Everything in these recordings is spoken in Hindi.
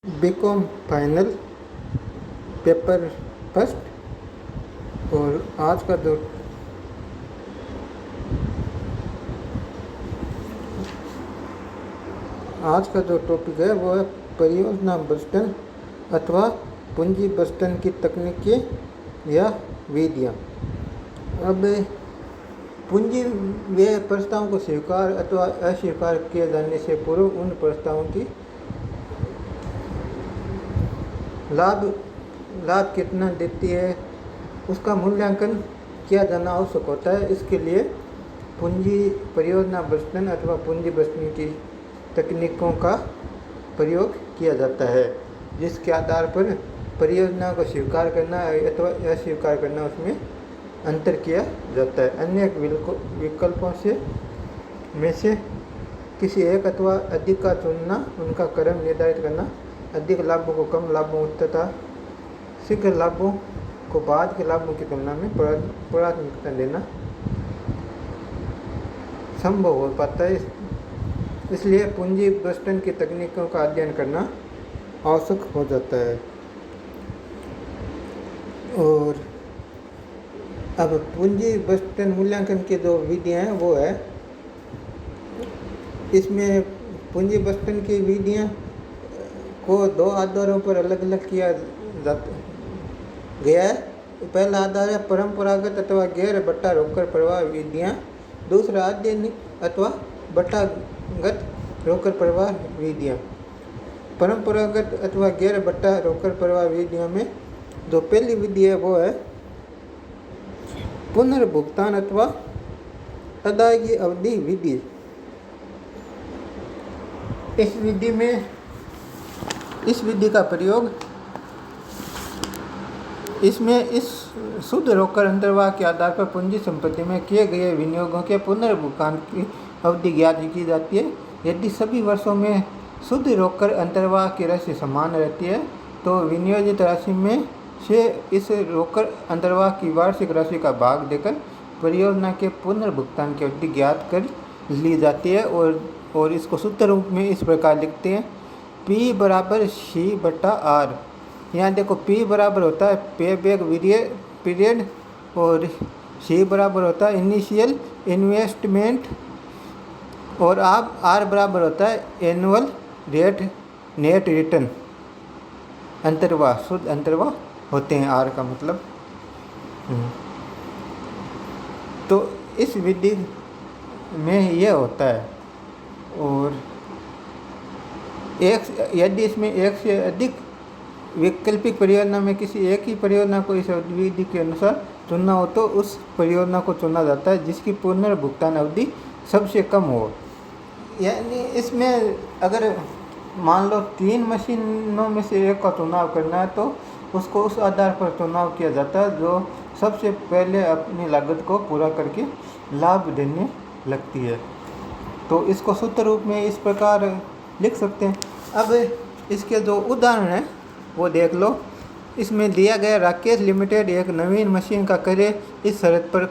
BCom final paper first. और आज का जो टॉपिक है वो है परियोजना बस्टन अथवा पूंजी बस्टन की तकनीकें या विधियाँ। अब पूंजी व्यय प्रस्तावों को स्वीकार अथवा अस्वीकार किए जाने से पूर्व उन प्रस्तावों की लाभ कितना देती है उसका मूल्यांकन किया जाना आवश्यक होता है। इसके लिए परियोजना बस्टन अथवा पूंजी बस्टन की तकनीकों का प्रयोग किया जाता है, जिसके आधार पर परियोजना को स्वीकार करना अथवा अस्वीकार करना उसमें अंतर किया जाता है। अन्य विकल्पों में से किसी एक अथवा अधिक का चुनना, उनका क्रम निर्धारित करना, अधिक लाभों को कम लाभों तथा शीघ्र लाभों को बाद के लाभों की तुलना में प्राथमिकता देना संभव हो पाता है। इसलिए पूंजी बस्टन की तकनीकों का अध्ययन करना आवश्यक हो जाता है। और अब पूंजी बस्टन मूल्यांकन की जो विधियाँ हैं वो है, इसमें पूंजी बस्टन की विधियाँ को दो आधारों पर अलग अलग किया गया है। पहला आधार है परंपरागत अथवा गैर बट्टा रोकड़ प्रवाह विधियाँ। दूसरा आधुनिक अथवा बट्टागत रोकड़ प्रवाह विधियाँ। परंपरागत अथवा गैर बट्टा रोकड़ प्रवाह विधियों में जो पहली विधि है वो है पुनर्भुगतान अथवा अदायगी अवधि विधि। इस विधि का प्रयोग इसमें इस शुद्ध रोकड़ अंतर्वाह के आधार पर पूंजी संपत्ति में किए गए विनियोगों के पुनर्भुगतान की अवधि ज्ञात की जाती है। यदि सभी वर्षों में शुद्ध रोकड़ अंतर्वाह की राशि समान रहती है तो विनियोजित राशि में से इस रोकड़ अंतर्वाह की वार्षिक राशि का भाग देकर परियोजना के पुनर्भुगतान की अवधि ज्ञात कर ली जाती है। और इसको सूत्र रूप में इस प्रकार लिखते हैं, P बराबर C/R। यहाँ देखो P बराबर होता है पे बैक पीरियड और C बराबर होता है इनिशियल इन्वेस्टमेंट और R बराबर होता है एनुअल नेट रिटर्न। अंतर्वाह शुद्ध अंतर्वाह होते हैं R का मतलब। तो इस विधि में यह होता है। और यदि इसमें एक से अधिक वैकल्पिक परियोजना में किसी एक ही परियोजना को इस विधि के अनुसार चुनना हो तो उस परियोजना को चुना जाता है जिसकी पुनर्भुगतान अवधि सबसे कम हो। यानी इसमें अगर मान लो 3 मशीनों में से एक का चुनाव करना है तो उसको उस आधार पर चुनाव किया जाता है जो सबसे पहले अपनी लागत को पूरा करके लाभ देने लगती है। तो इसको सूत्र रूप में इस प्रकार लिख सकते हैं। अब इसके जो उदाहरण हैं वो देख लो। इसमें दिया गया राकेश लिमिटेड एक नवीन मशीन का क्रय इस शर्त पर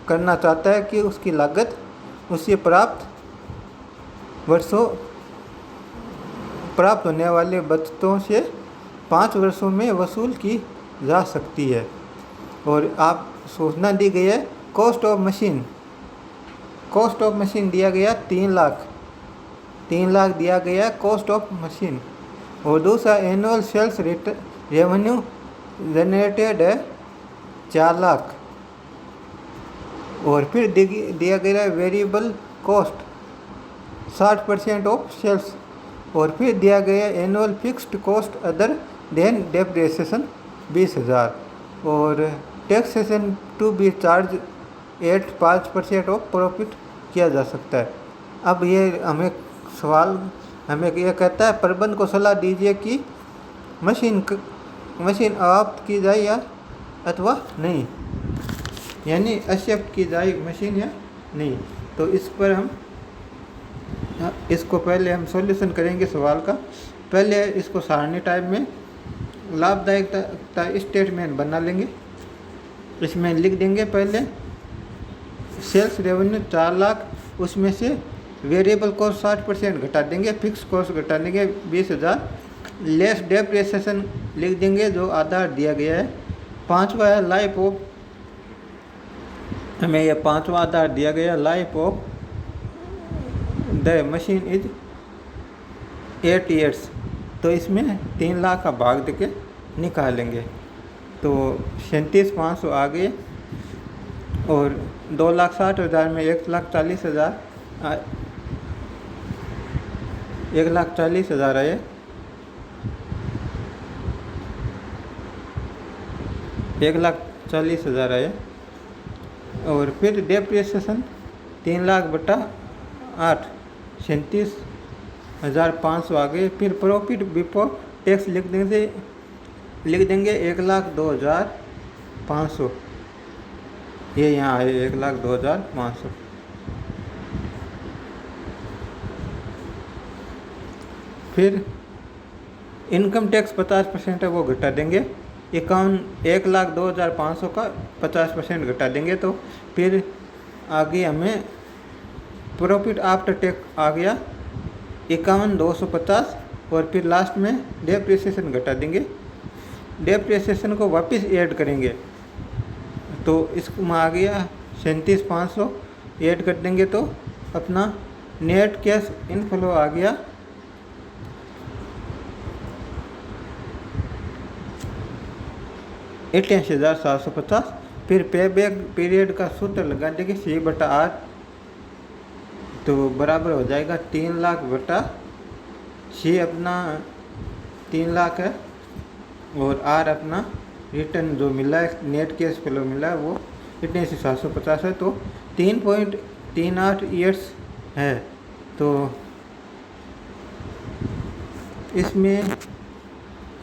करना चाहता है कि उसकी लागत उसे प्राप्त होने वाले बचतों से 5 वर्षों में वसूल की जा सकती है। और आप सूचना दी गई है कॉस्ट ऑफ मशीन दिया गया 3 लाख दिया गया कॉस्ट ऑफ मशीन। और दूसरा एनुअल सेल्स रेवेन्यू जनरेटेड है 4 लाख। और फिर दिया गया है वेरिएबल कॉस्ट 60% ऑफ सेल्स। और फिर दिया गया annual fixed cost other than depreciation 20,000। और taxation to be charged at 5% of profit किया जा सकता है। अब ये हमें यह कहता है प्रबंधक को सलाह दीजिए कि मशीन समाप्त की जाए या अथवा नहीं, यानी एक्सेप्ट की जाए मशीन या नहीं। तो इस पर इसको पहले हम सॉल्यूशन करेंगे सवाल का। पहले इसको सारणी टाइप में लाभदायकता स्टेटमेंट बना लेंगे। इसमें लिख देंगे पहले सेल्स रेवेन्यू 4 लाख, उसमें से वेरिएबल कॉस्ट 60% घटा देंगे, फिक्स कॉस्ट घटा देंगे 20,000 लेस डेप्रिसिएशन लिख देंगे जो आधार दिया गया है। पांचवा है लाइफ ऑफ, हमें यह पांचवा आधार दिया गया, life of the machine is 8 years। तो इसमें 3 लाख का भाग देके निकालेंगे तो 37,500 आ गए और 2,60,000 में 1,40,000 1,40,000 आए। 1,40,000 आए और फिर डेप्रिसिएशन 3 लाख बटा 8 37,500 आ गए। फिर प्रॉफिट बिफोर टैक्स लिख देंगे 1,02,500, ये यहाँ है 1,02,500। फिर इनकम टैक्स 50% है वो घटा देंगे, 1,02,500 का 50% घटा देंगे। तो फिर आगे हमें प्रॉफिट आफ्टर टैक्स आ गया 51,250 और फिर लास्ट में डेप्रिसिएशन घटा देंगे। डेप्रिसिएशन को वापस ऐड करेंगे तो इसमें आ गया 37,500, ऐड कर देंगे तो अपना नेट कैश इनफ्लो आ गया 88,750। फिर पे बैक पीरियड का सूत्र लगा देंगे C/R, तो बराबर हो जाएगा 3 लाख बटा C अपना 3 लाख है और R अपना रिटर्न जो मिला है, नेट कैश फ्लो मिला है वो 88,750 है। तो 3.38 ईयर्स है। तो इसमें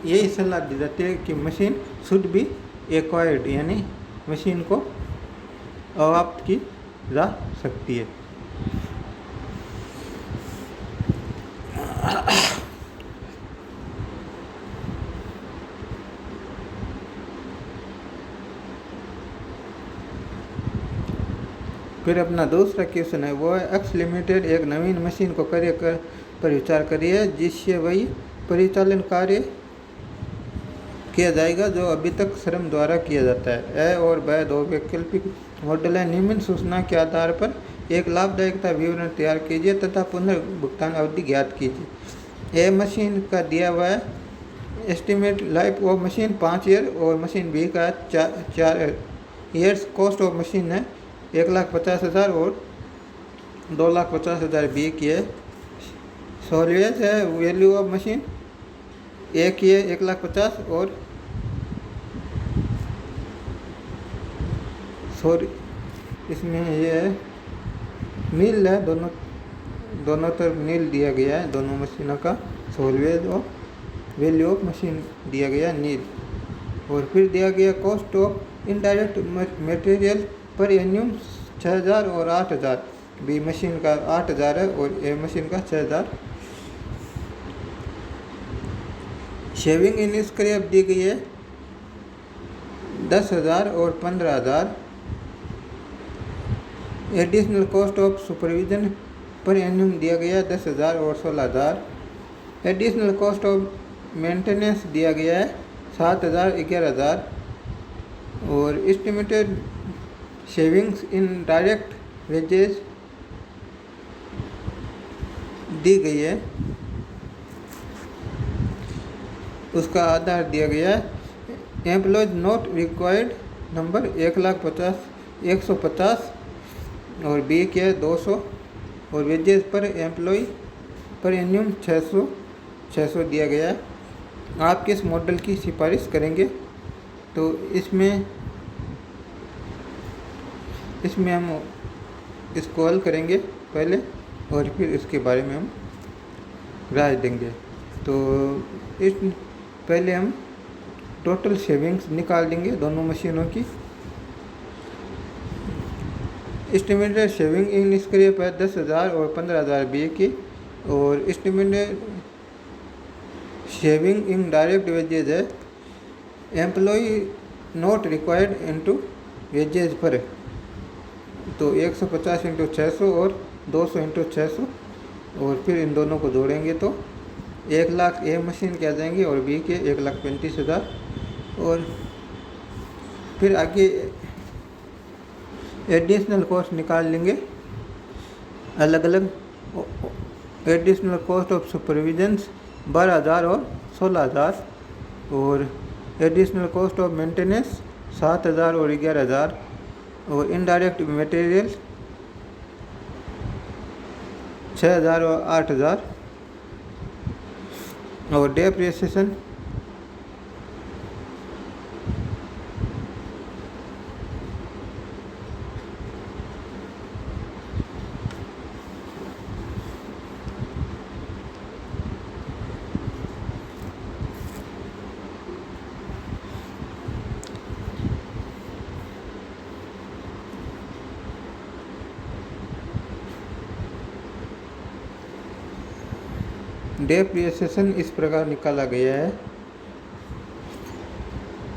यही सलाह दी जाती है कि मशीन शुड बी एक्वायर्ड, यानी मशीन को अवाप्त की जा सकती है। फिर अपना दूसरा क्वेश्चन है वो है एक्स लिमिटेड एक नवीन मशीन को पर विचार करिए जिससे वही परिचालन कार्य किया जाएगा जो अभी तक श्रम द्वारा किया जाता है। ए और ब दो वैकल्पिक मॉडल है। निम्न सूचना के आधार पर एक लाभदायकता विवरण तैयार कीजिए तथा पुनर्भुगतान अवधि ज्ञात कीजिए। ए मशीन का दिया हुआ है estimate life of machine 5 year और मशीन बी का 4 ईयर्स। कॉस्ट ऑफ मशीन है 1,50,000 और 2,50,000 बी की है। सॉल्वेज है वैल्यू ऑफ मशीन एक ही है 1,50,000 और सॉरी इसमें ये है नील है, दोनों तरफ नील दिया गया है दोनों मशीनों का। सॉल्वेज और वैल्यू ऑफ मशीन दिया गया नील। और फिर दिया गया कॉस्ट ऑफ इनडायरेक्ट मटेरियल पर एन्यूम 6,000 और 8,000। बी मशीन का 8,000 है और ए मशीन का 6,000। शेविंग इन स्क्रैप दी गई है 10,000 और 15,000। एडिशनल कॉस्ट ऑफ सुपरविजन पर एन्यूम दिया गया 10,000 और 16,000। एडिशनल कॉस्ट ऑफ मेंटेनेंस दिया गया है 7,000 11,000। और estimated savings in direct wages दी गई है, उसका आधार दिया गया है एम्प्लॉयज नॉट रिक्वायर्ड नंबर 150 और बी के 200 और वेजेस पर एम्प्लॉय पर एन्यूम 600 दिया गया है। आप किस मॉडल की सिफारिश करेंगे? तो इसमें हम इसको हल करेंगे पहले और फिर इसके बारे में हम राय देंगे। तो इस पहले हम टोटल सेविंग्स निकाल देंगे दोनों मशीनों की। एस्टिमेटेड सेविंग इन स्क्रैप है 10,000 और 15,000 बी की। और estimated saving in direct wages है employ not required into wages पर, तो 150 × 600 और 200 × 600 और फिर इन दोनों को जोड़ेंगे तो 1,00,000 ए मशीन के आ जाएंगे और बी के 1,35,000। और फिर आगे एडिशनल कॉस्ट निकाल लेंगे अलग अलग। एडिशनल कॉस्ट ऑफ सुपरविजन्स 12,000 और 16,000, और एडिशनल कॉस्ट ऑफ मेंटेनेंस 7,000 और 11,000, और इनडायरेक्ट मटेरियल 6,000 और 8,000, और डेप्रिसिएशन इस प्रकार निकाला गया है।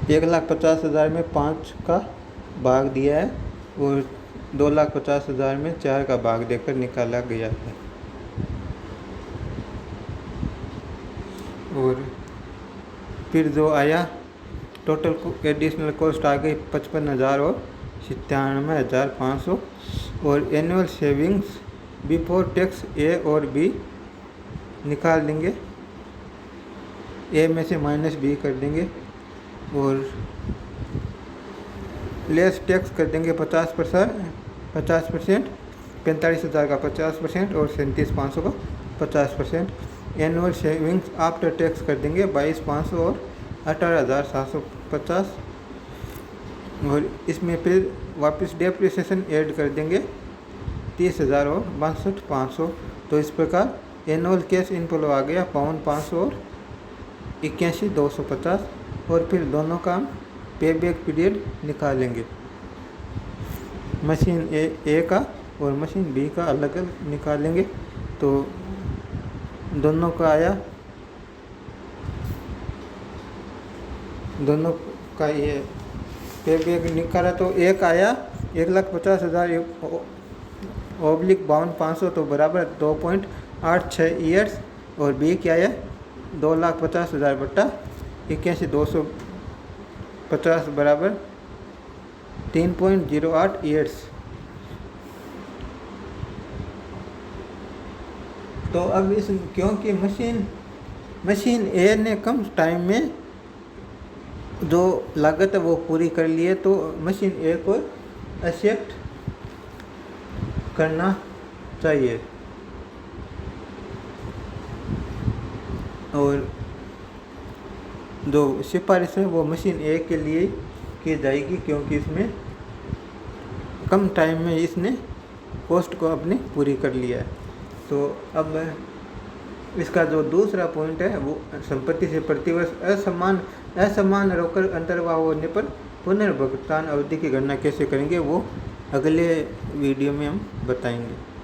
1,50,000 में 5 का भाग दिया है और 2,50,000 में 4 का भाग देकर निकाला गया है। और फिर जो आया टोटल एडिशनल कॉस्ट आ गई 55,000 और 97,500, और एनुअल सेविंग्स बिफोर टैक्स ए और बी निकाल देंगे। ए में से माइनस बी कर देंगे और लेस टैक्स कर देंगे 50%, 45,000 का 50% और 37,500 का 50%। एनुअल सेविंग्स आफ्टर टैक्स कर देंगे 22,500 और 18,750, और इसमें फिर वापस डेप्रिसिएशन ऐड कर देंगे 30,000 और 62,500। तो इस प्रकार एनुअल कैश इनफ्लो आ गया 52,500 और 81,250। और फिर दोनों का पे बैक पीरियड निकालेंगे, मशीन ए का और मशीन बी का अलग अलग निकालेंगे। तो दोनों का आया, दोनों का ये पे बैक निकाला तो एक आया 1,50,000 ऑब्लिक 52,500 तो बराबर 2.86 ईयर्स, और बी क्या है 2,50,000 बटा 81,250 बराबर 3.08 ईयर्स। तो अब इस क्योंकि मशीन ए ने कम टाइम में जो लागत है वो पूरी कर ली है, तो मशीन ए को एक्सेप्ट करना चाहिए। और जो सिफारिश है वो मशीन ए के लिए की जाएगी, क्योंकि इसमें कम टाइम में इसने कॉस्ट को अपनी पूरी कर लिया है। तो अब इसका जो दूसरा पॉइंट है वो संपत्ति से प्रतिवर्ष असमान रोकड़ अंतर्वाह होने पर पुनर्भुगतान अवधि की गणना कैसे करेंगे वो अगले वीडियो में हम बताएंगे।